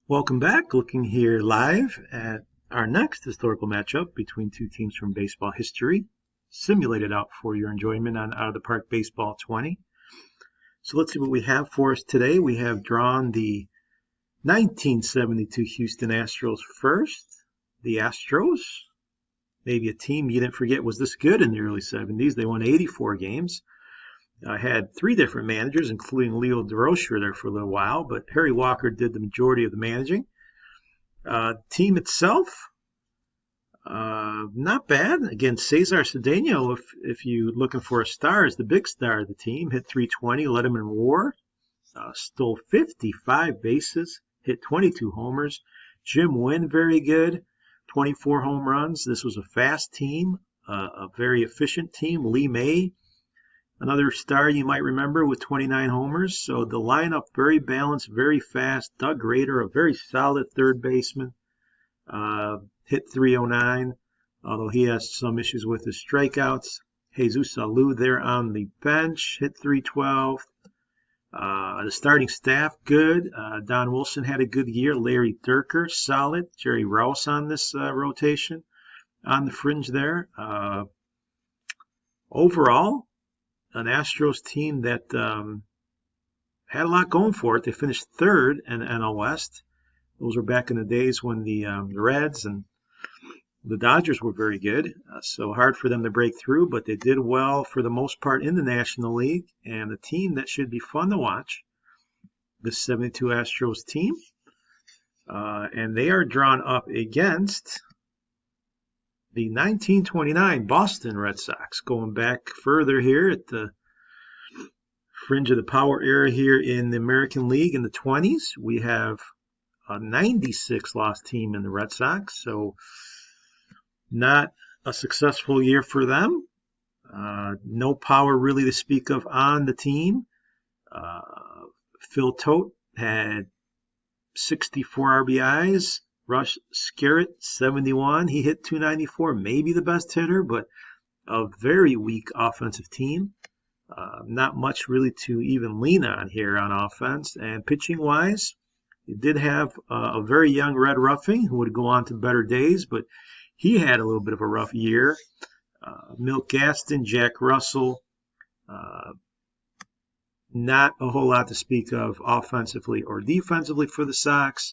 Welcome back. Looking here live at our next historical matchup between two teams from baseball history, simulated out for your enjoyment on Out of the Park Baseball 20. So let's see what we have for us today. We have drawn the 1972 Houston Astros first. The Astros, maybe a team you didn't forget was this good in the early 70s. They won 84 games. Had three different managers, including Leo DeRocher there for a little while, but Harry Walker did the majority of the managing. Team itself, not bad. Again, Cesar Cedeno, if you're looking for a star, is the big star of the team. Hit 320, led him in WAR, stole 55 bases, hit 22 homers. Jim Wynn, very good, 24 home runs. This was a fast team, a very efficient team. Lee May, another star you might remember, with 29 homers. So the lineup, very balanced, very fast. Doug Rader, a very solid third baseman, hit 309, although he has some issues with his strikeouts. Jesus Alou there on the bench, hit 312. The starting staff, good. Don Wilson had a good year. Larry Durker, solid. Jerry Rouse on this rotation on the fringe there. Overall, an Astros team that had a lot going for it. They finished third in the NL West. Those were back in the days when the Reds and the Dodgers were very good. So hard for them to break through, but they did well for the most part in the National League. And the team that should be fun to watch, the 72 Astros team. And they are drawn up against the 1929 Boston Red Sox, going back further here at the fringe of the power era here in the American League in the 20s. We have a 96 loss team in the Red Sox, so not a successful year for them. No power really to speak of on the team. Phil Tote had 64 RBIs. Russ Skerritt, 71. He hit 294, maybe the best hitter, but a very weak offensive team. Not much really to even lean on here on offense. And pitching-wise, they did have a very young Red Ruffing who would go on to better days, but he had a little bit of a rough year. Milt Gaston, Jack Russell, not a whole lot to speak of offensively or defensively for the Sox.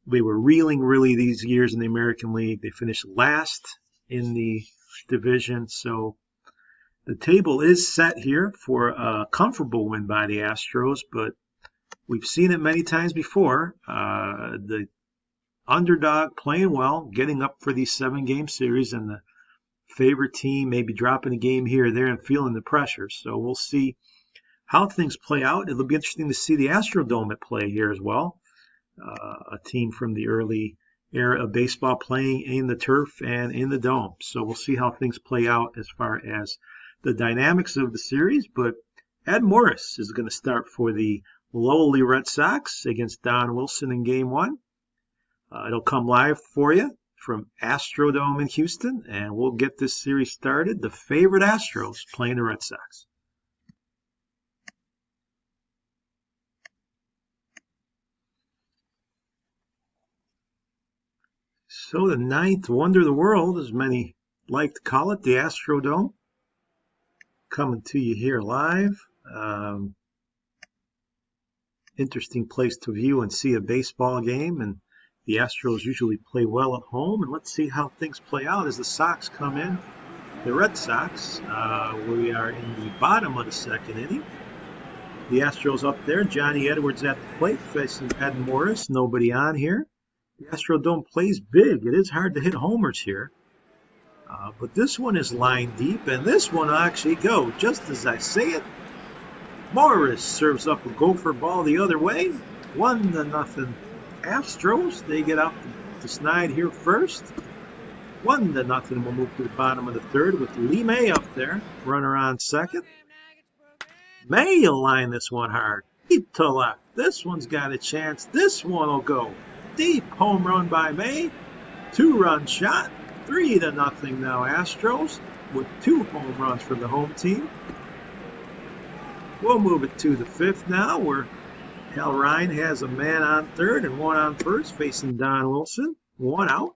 They were reeling really these years in the American League. They finished last in the division. So the table is set here for a comfortable win by the Astros, but we've seen it many times before. The underdog playing well, getting up for these 7-game series, and the favorite team maybe dropping a game here or there and feeling the pressure. So we'll see how things play out. It'll be interesting to see the Astrodome at play here as well. A team from the early era of baseball playing in the turf and in the dome. So we'll see how things play out as far as the dynamics of the series. But Ed Morris is going to start for the lowly Red Sox against Don Wilson in Game 1. It'll come live for you from Astrodome in Houston, and we'll get this series started. The favorite Astros playing the Red Sox. So the ninth wonder of the world, as many like to call it, the Astrodome, coming to you here live. Interesting place to view and see a baseball game, and the Astros usually play well at home. And let's see how things play out as the Sox come in. The Red Sox, we are in the bottom of the second inning. The Astros up there, Johnny Edwards at the plate facing Ed Morris, nobody on here. The Astrodome plays big. It is hard to hit homers here. But this one is lined deep, and this one will actually go just as I say it. Morris serves up a gopher ball the other way. 1-0 Astros. They get out to Snide here first. 1-0. We'll move to the bottom of the third with Lee May up there. Runner on second. May will line this one hard. Deep to left. This one's got a chance. This one will go. Deep home run by May. 2-run shot. 3-0 now Astros with 2 home runs from the home team. We'll move it to the 5th now, where Hal Ryan has a man on third and one on first, facing Don Wilson. One out.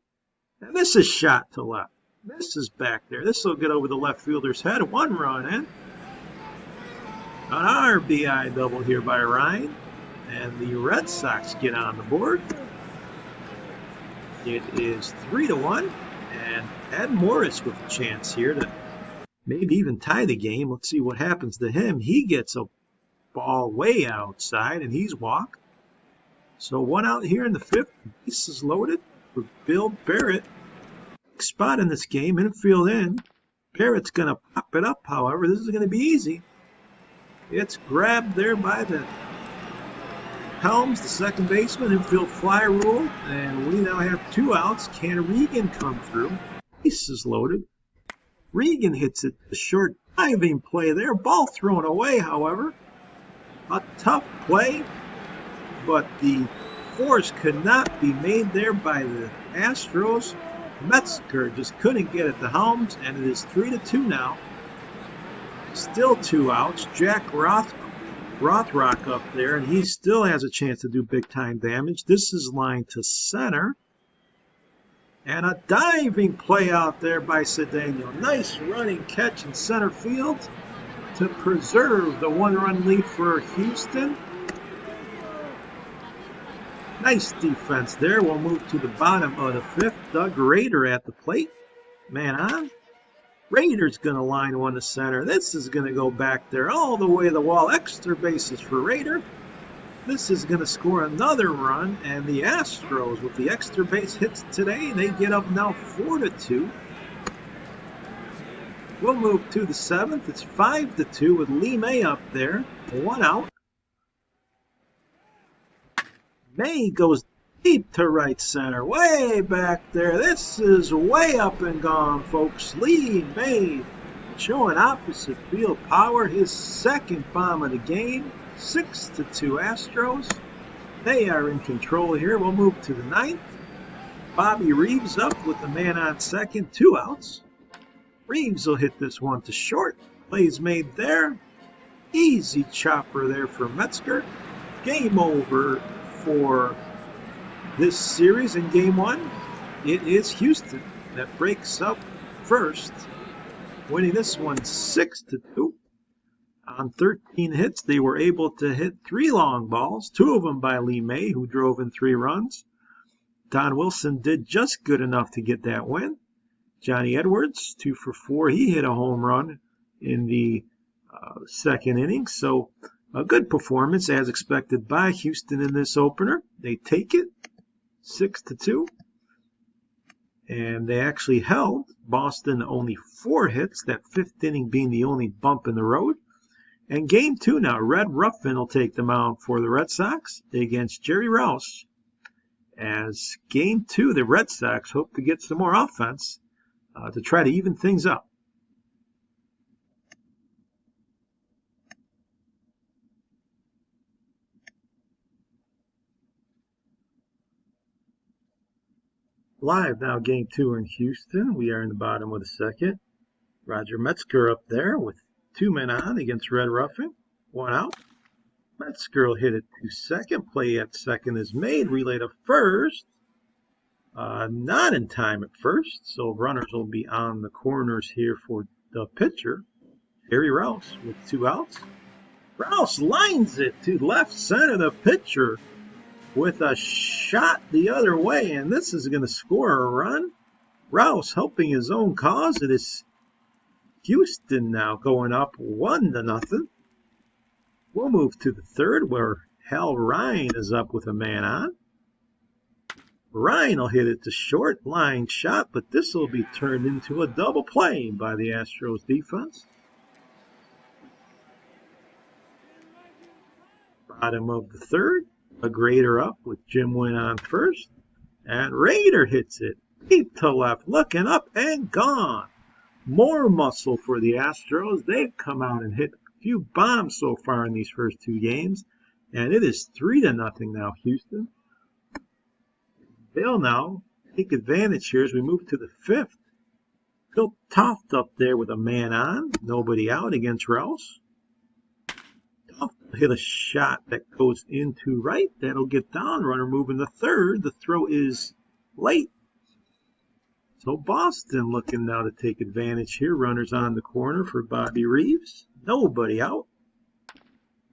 And this is shot to left. This is back there. This will get over the left fielder's head. One run in. An RBI double here by Ryan. And the Red Sox get on the board. It is 3-1. And Ed Morris with a chance here to maybe even tie the game. Let's see what happens to him. He gets a ball way outside, and he's walked. So one out here in the fifth. Base is loaded for Bill Barrett. Big spot in this game, infield in. Barrett's going to pop it up, however. This is going to be easy. It's grabbed there by the Helms, the second baseman, infield fly rule, and we now have 2 outs. Can Regan come through? Base is loaded. Regan hits it. A short diving play there. Ball thrown away, however. A tough play, but the force could not be made there by the Astros. Metzger just couldn't get at the Helms, and it is 3-2 now. Still 2 outs. Jack Rothrock up there, and he still has a chance to do big-time damage. This is lined to center. And a diving play out there by Cedeno. Nice running catch in center field to preserve the 1-run lead for Houston. Nice defense there. We'll move to the bottom of the fifth. Doug Rader at the plate. Man on. Rader's going to line one to center. This is going to go back there all the way to the wall. Extra bases for Rader. This is going to score another run, and the Astros, with the extra base hits today, they get up now 4-2. We'll move to the seventh. It's 5-2 with Lee May up there. One out. May goes deep to right center, way back there. This is way up and gone, folks. Lee May showing opposite field power. His second bomb of the game. 6-2 Astros. They are in control here. We'll move to the ninth. Bobby Reeves up with the man on second. 2 outs. Reeves will hit this one to short. Plays made there. Easy chopper there for Metzger. Game over for this series in game one. It is Houston that breaks up first, winning this one 6-2. On 13 hits, they were able to hit 3 long balls, 2 of them by Lee May, who drove in 3 runs. Don Wilson did just good enough to get that win. Johnny Edwards, 2 for 4. He hit a home run in the second inning. So a good performance as expected by Houston in this opener. They take it 6-2. And they actually held Boston only 4 hits, that 5th inning being the only bump in the road. And game 2 now, Red Ruffin will take the mound for the Red Sox against Jerry Rouse. As game 2, the Red Sox hope to get some more offense to try to even things up. Live now, game 2 in Houston. We are in the bottom of the second. Roger Metzger up there with 2 men on against Red Ruffin. 1 out. Metzger will hit it to second. Play at second is made. Relay to first. Not in time at first. So runners will be on the corners here for the pitcher, Jerry Rouse, with 2 outs. Rouse lines it to left center. The pitcher with a shot the other way. And this is going to score a run. Rouse helping his own cause. It is Houston now going up 1-0. We'll move to the third, where Hal Ryan is up with a man on. Ryan will hit it to short, line shot, but this will be turned into a double play by the Astros defense. Bottom of the third, a Grader up with Jim Wynn on first, and Rader hits it deep to left, looking up and gone. More muscle for the Astros. They've come out and hit a few bombs so far in these first 2 games. And it is 3-0 now, Houston. They'll now take advantage here as we move to the 5th. Bill Toft up there with a man on. Nobody out against Rouse. Hit a shot that goes into right. That'll get down. Runner moving to third. The throw is late. So Boston looking now to take advantage here. Runners on the corner for Bobby Reeves. Nobody out.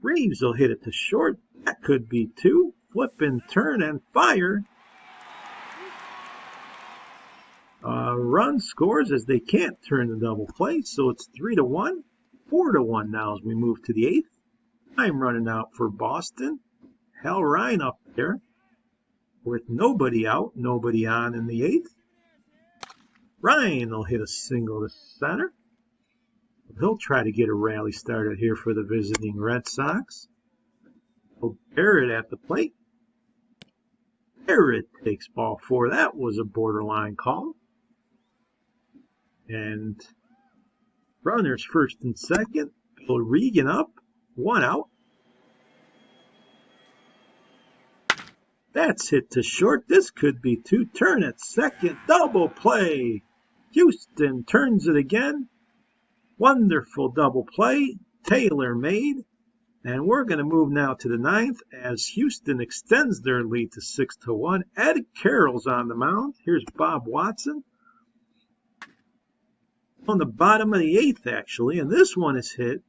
Reeves will hit it to short. That could be two. Flip and turn and fire. Run scores as they can't turn the double play. So it's 3-1. 4-1 now as we move to the eighth. Time running out for Boston. Hal Ryan up there with nobody out, nobody on in the eighth. Ryan will hit a single to center. He'll try to get a rally started here for the visiting Red Sox. Barrett at the plate. Barrett takes ball four. That was a borderline call. And runners first and second. Bill Regan up. One out. That's hit to short. This could be two. Turn at second. Double play. Houston turns it again. Wonderful double play. Taylor made. And we're going to move now to the ninth as Houston extends their lead to 6-1. Ed Carroll's on the mound. Here's Bob Watson. On the bottom of the eighth, actually. And this one is hit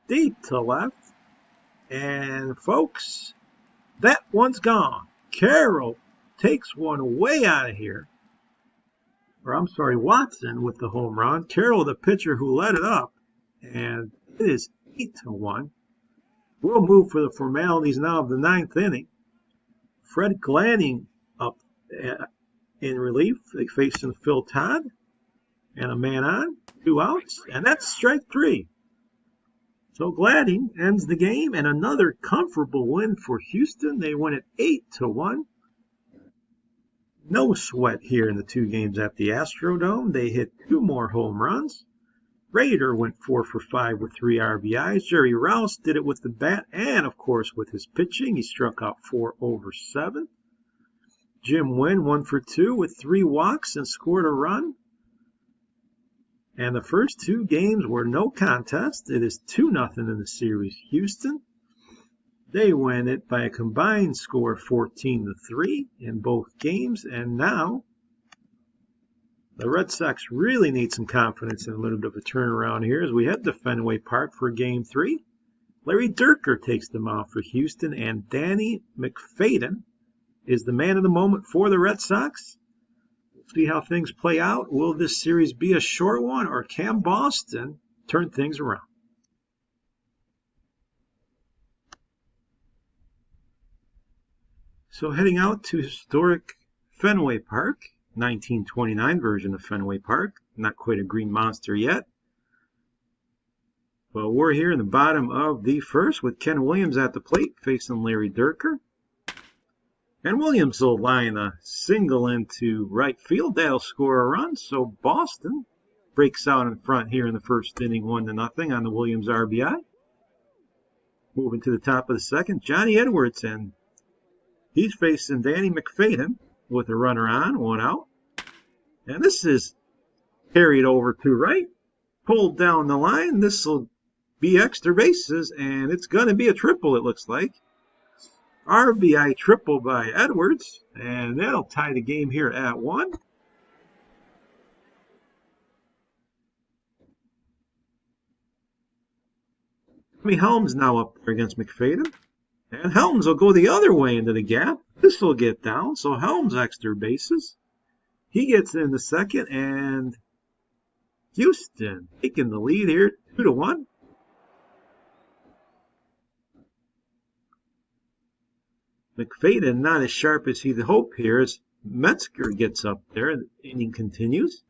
deep to left. And folks, that one's gone. Carroll takes one way out of here. Or I'm sorry, Watson with the home run. Carroll, the pitcher who led it up. And it is 8-1. We'll move for the formalities now of the ninth inning. Fred Glanning up in relief, facing Phil Todd. And a man on, 2 outs. And that's strike 3. So Glanning ends the game, and another comfortable win for Houston. They win it 8-1. No sweat here in the 2 games at the Astrodome. They hit 2 more home runs. Rader went 4 for 5 with 3 RBIs. Jerry Rouse did it with the bat and, of course, with his pitching. He struck out 4 over 7. Jim Wynn 1 for 2 with 3 walks and scored a run. And the first 2 games were no contest. It is 2-0 in the series. Houston, they win it by a combined score of 14-3 in both games. And now the Red Sox really need some confidence and a little bit of a turnaround here as we head to Fenway Park for Game 3. Larry Dierker takes the mound for Houston, and Danny McFadden is the man of the moment for the Red Sox. See how things play out. Will this series be a short one, or can Boston turn things around? So heading out to historic Fenway Park, 1929 version of Fenway Park. Not quite a green monster yet. Well, we're here in the bottom of the first with Ken Williams at the plate facing Larry Dierker. And Williams will line a single into right field. That'll score a run. So Boston breaks out in front here in the first inning, 1-0 on the Williams RBI. Moving to the top of the second, Johnny Edwards, and he's facing Danny McFadden with a runner on, 1 out. And this is carried over to right, pulled down the line. This will be extra bases, and it's going to be a triple, it looks like. RBI triple by Edwards, and that'll tie the game here at 1. Jimmy Helms now up there against McFadden, and Helms will go the other way into the gap. This will get down, so Helms extra bases. He gets in the second, and Houston taking the lead here, 2-1. McFadden not as sharp as he'd hope here as Metzger gets up there. The inning continues.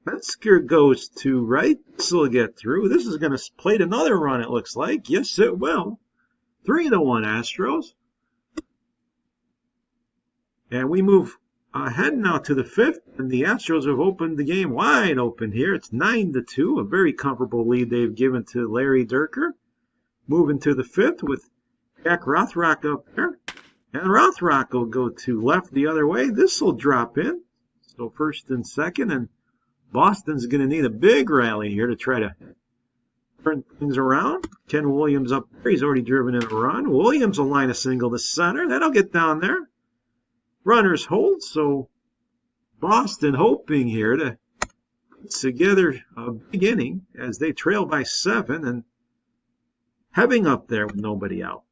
Metzger goes to right. This will get through. This is going to plate another run, it looks like. Yes, it will. 3-1 Astros. And we move ahead now to the 5th. And the Astros have opened the game wide open here. It's 9-2. A very comfortable lead they've given to Larry Dierker. Moving to the 5th with Jack Rothrock up there. And Rothrock will go to left the other way. This will drop in. So first and second. And Boston's going to need a big rally here to try to turn things around. Ken Williams up there. He's already driven in a run. Williams will line a single to center. That'll get down there. Runners hold, so Boston hoping here to put together a big inning as they trail by 7 and Heving up there with nobody out.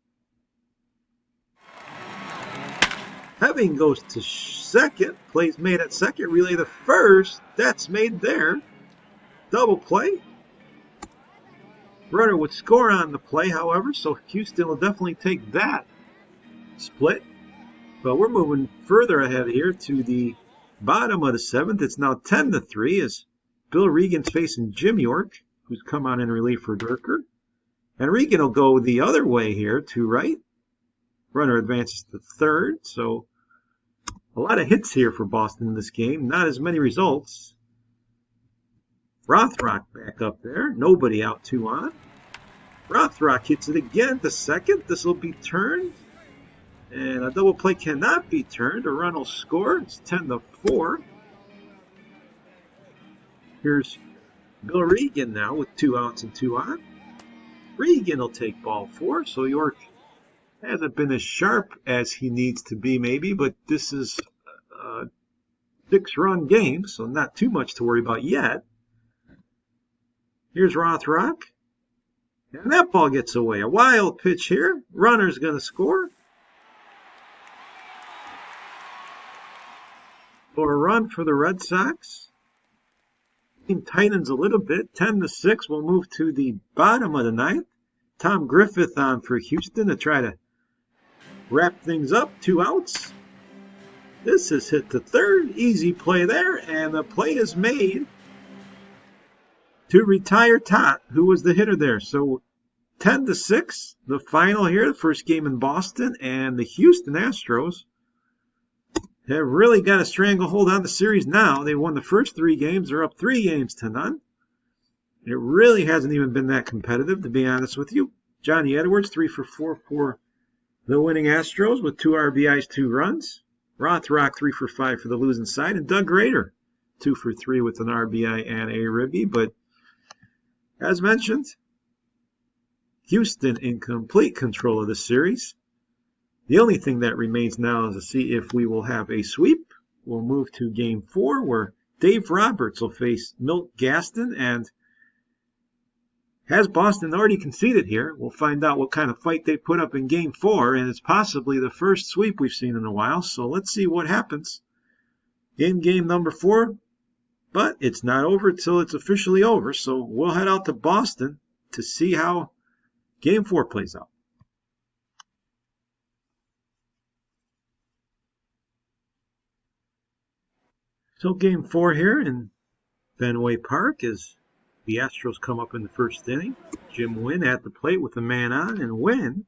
Heving goes to second. Play's made at second. Relay to first. That's made there. Double play. Runner would score on the play, however, so Houston will definitely take that split. But we're moving further ahead here to the bottom of the 7th. It's now 10-3 as Bill Regan's facing Jim York, who's come on in relief for Durker. And Regan will go the other way here to right. Runner advances to third, so a lot of hits here for Boston in this game. Not as many results. Rothrock back up there. Nobody out, 2 on. Rothrock hits it again to second. This will be turned. And a double play cannot be turned. A run will score. It's 10-4. Here's Bill Regan now with 2 outs and 2 on. Regan will take ball 4. So York hasn't been as sharp as he needs to be maybe, but this is a 6-run game, so not too much to worry about yet. Here's Rothrock. And that ball gets away. A wild pitch here. Runner's going to score. For a run for the Red Sox. Team tightens a little bit. 10-6. We'll move to the bottom of the 9th. Tom Griffith on for Houston to try to wrap things up. 2 outs. This is hit to third. Easy play there. And the play is made to retire Todd, who was the hitter there. So 10-6, the final here, the first game in Boston, and the Houston Astros have really got a stranglehold on the series now. They won the first 3 games. They're up 3-0. It really hasn't even been that competitive, to be honest with you. Johnny Edwards, 3 for 4 for the winning Astros with 2 RBIs, 2 runs. Rothrock, 3 for 5 for the losing side. And Doug Rader, 2 for 3 with an RBI and a ribby. But as mentioned, Houston in complete control of the series. The only thing that remains now is to see if we will have a sweep. We'll move to Game 4, where Dave Roberts will face Milt Gaston. And has Boston already conceded here? We'll find out what kind of fight they put up in Game 4, and it's possibly the first sweep we've seen in a while. So let's see what happens in game number 4. But it's not over until it's officially over, so we'll head out to Boston to see how Game 4 plays out. So Game 4 here in Fenway Park as the Astros come up in the first inning. Jim Wynn at the plate with a man on, and Wynn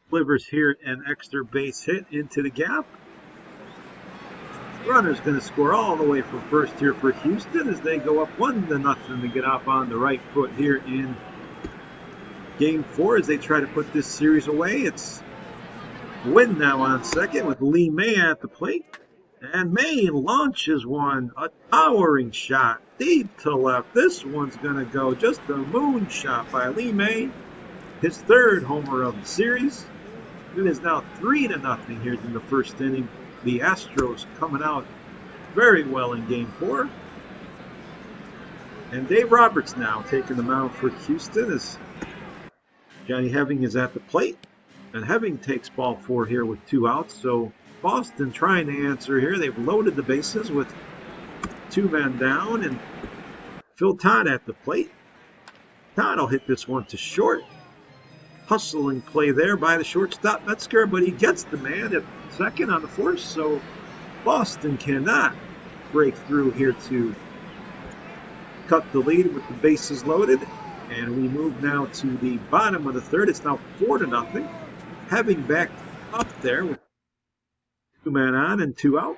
delivers here an extra base hit into the gap. Runner's going to score all the way from first here for Houston as they go up 1-0 to get off on the right foot here in Game 4 as they try to put this series away. It's Wynn now on second with Lee May at the plate. And May launches one, a towering shot deep to left. This one's going to go just a moonshot by Lee May. His 3rd homer of the series. It is now 3-0 here in the first inning. The Astros coming out very well in Game 4. And Dave Roberts now taking the mound for Houston as Johnny Heving is at the plate. And Heving takes ball 4 here with 2 outs. So Boston trying to answer here. They've loaded the bases with 2 men down. And Phil Todd at the plate. Todd will hit this one to short. Hustling play there by the shortstop Metzger, but he gets the man at second on the force, so Boston cannot break through here to cut the lead with the bases loaded. And we move now to the bottom of the 3rd. It's now 4-0. Having back up there with 2 men on and 2 out.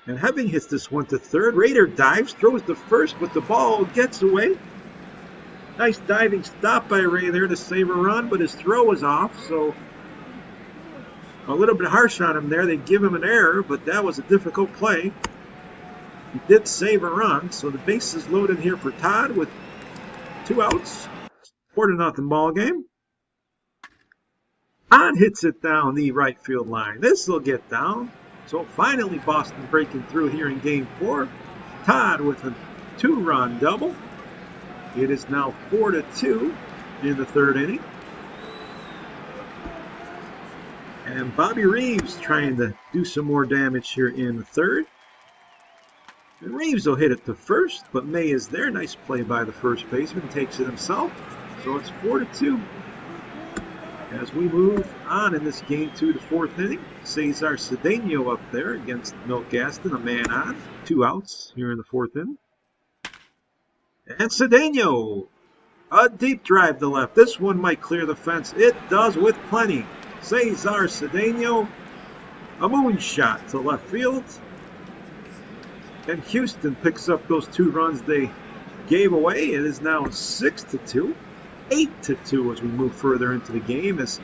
And Heving hits this one to third. Rader dives, throws to first, but the ball gets away. Nice diving stop by Ray there to save a run, but his throw was off, so a little bit harsh on him there. They give him an error, but that was a difficult play. He did save a run, so the base is loaded here for Todd with 2 outs. 4-0 ball game. On hits it down the right field line. This will get down. So finally Boston breaking through here in game 4. Todd with a 2-run double. It is now 4-2 in the 3rd inning. And Bobby Reeves trying to do some more damage here in the 3rd. And Reeves will hit it to first, but May is there. Nice play by the first baseman. Takes it himself. So it's 4-2. As we move on in this game to the 4th inning, Cesar Cedeno up there against Milt Gaston, a man on. 2 outs here in the 4th inning. And Cedeno, a deep drive to left. This one might clear the fence. It does with plenty. Cesar Cedeno, a moonshot to left field. And Houston picks up those 2 runs they gave away. It is now 6-2. 8-2 as we move further into the game, as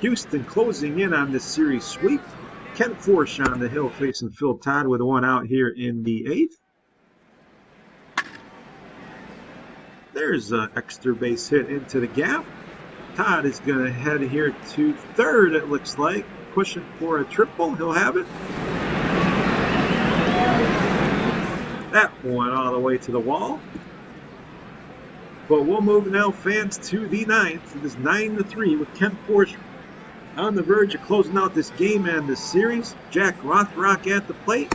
Houston closing in on this series sweep. Ken Forsch on the hill facing Phil Todd with 1 out here in the 8th. There's an extra base hit into the gap. Todd is going to head here to 3rd, it looks like, pushing for a triple. He'll have it. That one all the way to the wall. But we'll move now, fans, to the 9th. It is 9-3 with Ken Forsch on the verge of closing out this game and this series. Jack Rothrock at the plate.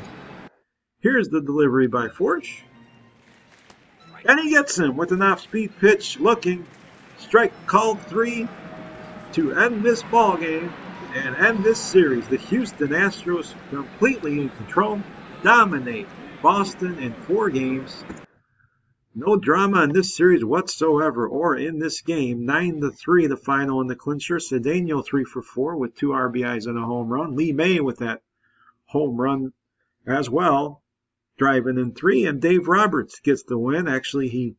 Here's the delivery by Forsch. And he gets him with an off-speed pitch, looking. Strike called 3 to end this ball game and end this series. The Houston Astros completely in control, dominate Boston in 4 games. No drama in this series whatsoever, or in this game. 9-3 the final in the clincher. Cedeno 3 for 4 with 2 RBIs and a home run. Lee May with that home run as well, driving in 3. And Dave Roberts gets the win. Actually, he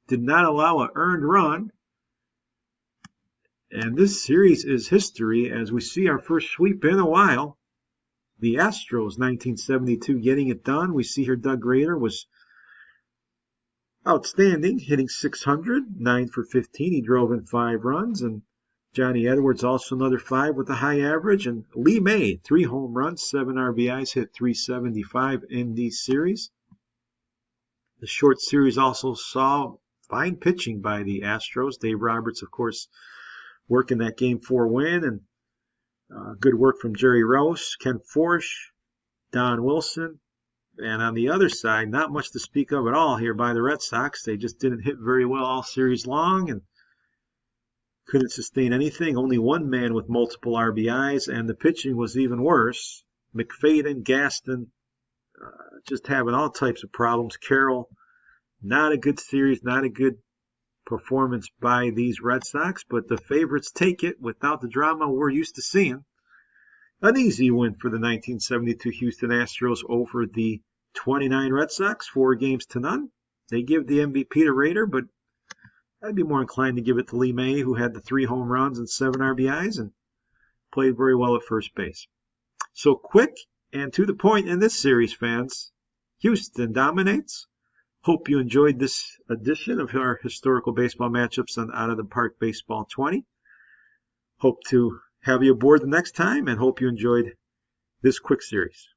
did not allow an earned run. And this series is history as we see our first sweep in a while. The Astros, 1972, getting it done. We see here Doug Rader was outstanding, hitting .600, 9 for 15. He drove in 5 runs. And Johnny Edwards also another 5 with a high average. And Lee May, 3 home runs, 7 RBIs, hit .375 in these series. The short series also saw fine pitching by the Astros. Dave Roberts, of course, working that Game 4 win. And good work from Jerry Rouse, Ken Forsch, Don Wilson. And on the other side, not much to speak of at all here by the Red Sox. They just didn't hit very well all series long and couldn't sustain anything. Only one man with multiple RBIs, and the pitching was even worse. McFadden, Gaston, just having all types of problems. Carroll, not a good series, not a good performance by these Red Sox, but the favorites take it without the drama we're used to seeing. An easy win for the 1972 Houston Astros over the 29 Red Sox, 4-0. They give the MVP to Rader, but I'd be more inclined to give it to Lee May, who had the 3 home runs and 7 RBIs and played very well at first base. So quick and to the point in this series, fans. Houston dominates. Hope you enjoyed this edition of our historical baseball matchups on Out of the Park Baseball 20. Hope to have you aboard the next time, and hope you enjoyed this quick series.